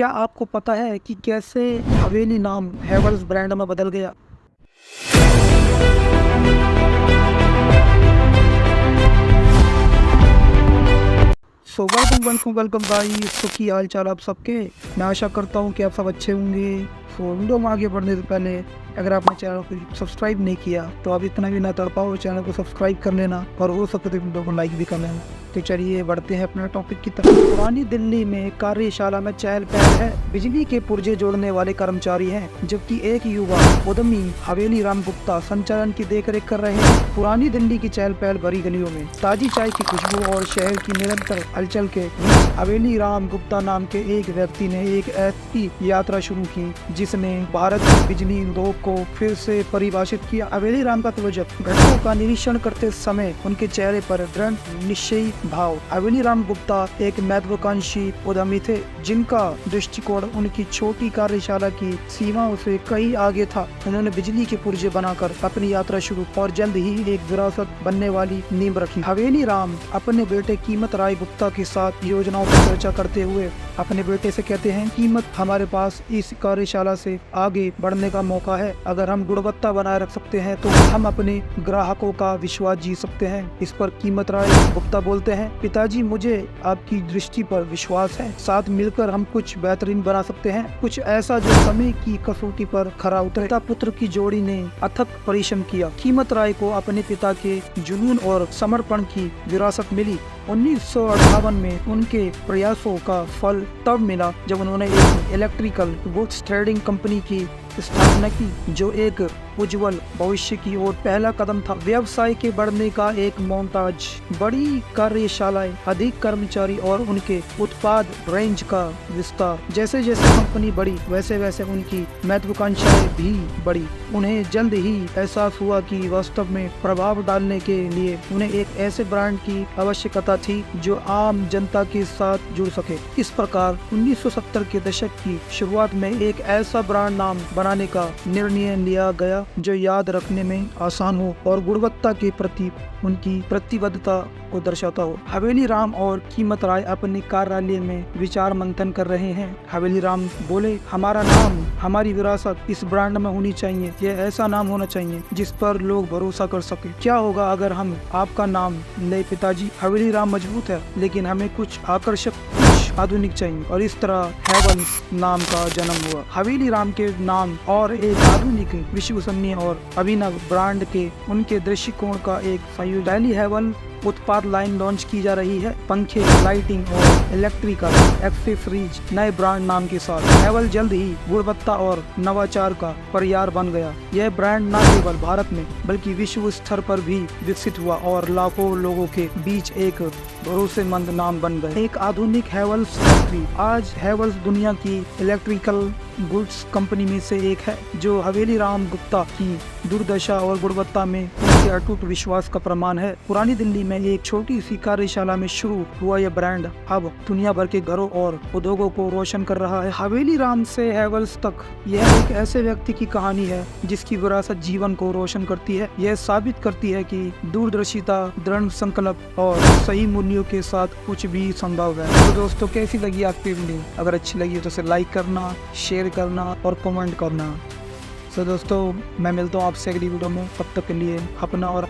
क्या आपको पता है कि कैसे हवेली नाम हैवेल्स ब्रांड में बदल गया? So welcome guys. तो की हाल चाल आप सबके? मैं आशा करता हूँ कि आप सब अच्छे होंगे। सो वीडियो में आगे बढ़ने से पहले अगर आपने चैनल को सब्सक्राइब नहीं किया तो आप इतना भी ना तड़पाओ, चैनल को सब्सक्राइब कर लेना और हो सके तो वीडियो को लाइक भी कर लेना। तो चलिए बढ़ते हैं अपने टॉपिक की तरफ। पुरानी दिल्ली में कार्यशाला में चहल पहल है। बिजली के पुर्जे जोड़ने वाले कर्मचारी हैं, जबकि एक युवा उद्यमी हवेली राम गुप्ता संचालन की देखरेख कर रहे हैं। पुरानी दिल्ली की चहल पहल भरी गलियों में ताजी चाय की खुशबू और शहर की निरंतर हलचल के बीच हवेली राम गुप्ता नाम के एक व्यक्ति ने एक ऐसी यात्रा शुरू की जिसने भारत की बिजली उद्योग को फिर से परिभाषित किया। हवेली राम का प्रोजेक्ट घटकों का निरीक्षण करते समय उनके चेहरे पर दृढ़ निश्चयी भाव। हवेली राम गुप्ता एक महत्वाकांक्षी उद्यमी थे, जिनका दृष्टिकोण उनकी छोटी कार्यशाला की सीमाओं से कहीं आगे था। उन्होंने बिजली के पुर्जे बनाकर अपनी यात्रा शुरू और जल्द ही एक विरासत बनने वाली नींव रखी। हवेली राम अपने बेटे कीमत राय गुप्ता के साथ योजनाओं पर चर्चा करते हुए अपने बेटे से कहते हैं, कीमत, हमारे पास इस कार्यशाला से आगे बढ़ने का मौका है। अगर हम गुणवत्ता बनाए रख सकते हैं तो हम अपने ग्राहकों का विश्वास जीत सकते हैं। इस पर कीमत राय गुप्ता बोलते हैं, पिताजी, मुझे आपकी दृष्टि पर विश्वास है। साथ मिलकर हम कुछ बेहतरीन बना सकते हैं, कुछ ऐसा जो समय की कसौटी पर खरा उतरे। पिता पुत्र की जोड़ी ने अथक परिश्रम किया। कीमत राय को अपने पिता के जुनून और समर्पण की विरासत मिली। 1958 में उनके प्रयासों का फल तब मिला जब उन्होंने एक इलेक्ट्रिकल गुड्स ट्रेडिंग कंपनी की स्थापना की, जो एक उज्जवल भविष्य की ओर पहला कदम था। व्यवसाय के बढ़ने का एक मोन्ताज, बड़ी कार्यशालाएं, अधिक कर्मचारी और उनके उत्पाद रेंज का विस्तार। जैसे जैसे कंपनी बढ़ी वैसे वैसे उनकी महत्वाकांक्षाएं भी बढ़ी। उन्हें जल्द ही एहसास हुआ कि वास्तव में प्रभाव डालने के लिए उन्हें एक ऐसे ब्रांड की आवश्यकता थी जो आम जनता के साथ जुड़ सके। इस प्रकार 1970 के दशक की शुरुआत में एक ऐसा ब्रांड नाम बनाने का निर्णय लिया गया जो याद रखने में आसान हो और गुणवत्ता के प्रति उनकी प्रतिबद्धता को दर्शाता हो। हवेली राम और कीमत राय अपने कार्यालय में विचार मंथन कर रहे हैं। हवेली राम बोले, हमारा नाम, हमारी विरासत इस ब्रांड में होनी चाहिए। यह ऐसा नाम होना चाहिए जिस पर लोग भरोसा कर सके। क्या होगा अगर हम आपका नाम ले पिताजी? हवेली राम मजबूत है, लेकिन हमें कुछ आकर्षक, कुछ आधुनिक चाहिए। और इस तरह हैवेल्स नाम का जन्म हुआ। हवेली राम के नाम और एक आधुनिक, विश्वसनीय और अभिनव ब्रांड के उनके दृष्टिकोण का एक संयोजन। पहली हैवेल उत्पाद लाइन लॉन्च की जा रही है, पंखे, लाइटिंग और इलेक्ट्रिकल एक्सेसरीज नए ब्रांड नाम के साथ। हैवेल जल्द ही गुणवत्ता और नवाचार का पर्याय बन गया। यह ब्रांड न केवल भारत में बल्कि विश्व स्तर पर भी विकसित हुआ और लाखों लोगों के बीच एक भरोसेमंद नाम बन गए। एक आधुनिक हैवेल्स फैक्ट्री। आज हैवेल्स दुनिया की इलेक्ट्रिकल गुड्स कंपनी में से एक है, जो हवेली राम गुप्ता की दुर्दशा और गुणवत्ता में उनके अटूट विश्वास का प्रमाण है। पुरानी दिल्ली में एक छोटी सी कार्यशाला में शुरू हुआ यह ब्रांड अब दुनिया भर के घरों और उद्योगों को रोशन कर रहा है। हवेली राम से हैवेल्स तक, यह एक ऐसे व्यक्ति की कहानी है जिसकी विरासत जीवन को रोशन करती है। यह साबित करती है कि दूरदर्शिता, दृढ़ संकल्प और सही मूल्यों के साथ कुछ भी संभव है। तो दोस्तों, कैसी लगी आपकी वीडियो? अगर अच्छी लगी तो उसे लाइक करना, शेयर करना और कमेंट करना। तो दोस्तों, मैं मिलता हूँ आपसे अगली वीडियो में। तब तक के लिए अपना और